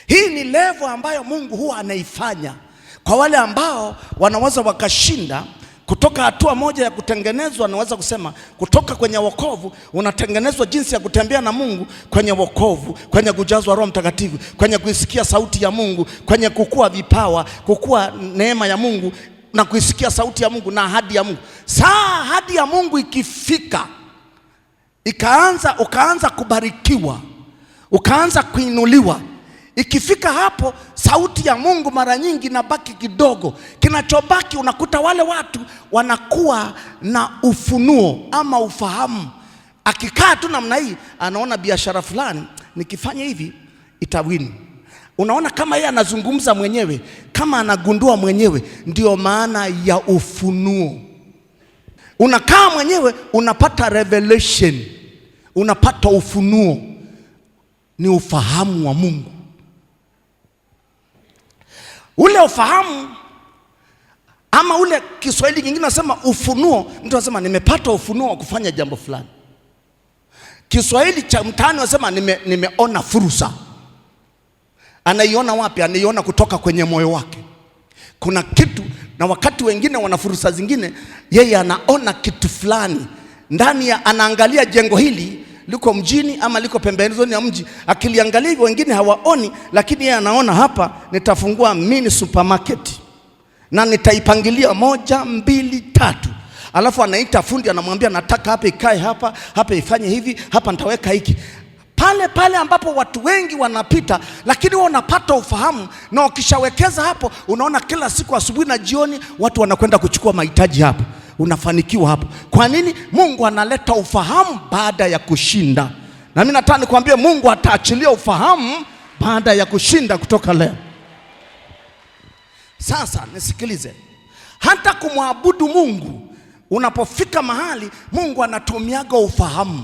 Hii ni level ambayo Mungu huwa anaifanya kwa wale ambao wanaweza wakashinda kutoka hatua moja ya kutengenezwa. Naweza kusema kutoka kwenye wokovu unatengenezwa jinsi ya kutembea na Mungu kwenye wokovu, kwenye kujazwa Roho Mtakatifu, kwenye kuisikia sauti ya Mungu, kwenye kukua vipawa, kukua neema ya Mungu na kuisikia sauti ya Mungu na ahadi ya Mungu. Saa ahadi ya Mungu ikifika, ukaanza kubarikiwa, ukaanza kuinuliwa. Ikifika hapo, sauti ya Mungu mara nyingi nabaki kidogo. Kinachobaki unakuta wale watu wanakuwa na ufunuo ama ufahamu. Akikaa tu namna hii, anaona biashara fulani nikifanya hivi itawini. Unaona kama yeye anazungumza mwenyewe, kama anagundua mwenyewe. Ndio maana ya ufunuo. Unakaa mwenyewe, unapata revelation, unapata ufunuo. Ni ufahamu wa Mungu. Ule ufahamu ama ule Kiswahili kingine nasema ufunuo. Mtu anasema nimepata ufunuo wa kufanya jambo fulani. Kiswahili cha mtaani anasema nimeona fursa. Anaiona wapi? Anaiona kutoka kwenye moyo wake. Kuna kitu, na wakati wengine wana fursa zingine, yeye anaona kitu fulani ndani ya, anaangalia jengo hili liko mjini ama liko pembezoni ya mji. Akiliangalia hivyo wengine hawaoni, lakini yeye anaona hapa nitafungua mini supermarket na nitaipangilia 1, 2, 3. Alafu anaita fundi, anamwambia nataka hapa ikae hapa, hapa ifanye hivi, hapa nitaweka hiki. Pale ambapo watu wengi wanapita, lakini wewe unapata ufahamu, na ukishawekeza hapo unaona kila siku asubuhi na jioni watu wanakwenda kuchukua mahitaji hapo. Unafanikiwa hapo. Kwa nini? Mungu analeta ufahamu baada ya kushinda. Na mimi nataka nikwambie Mungu ataachilia ufahamu baada ya kushinda kutoka leo. Sasa nisikilize. Hata kumwabudu Mungu, unapofika mahali Mungu anatumiaga ufahamu.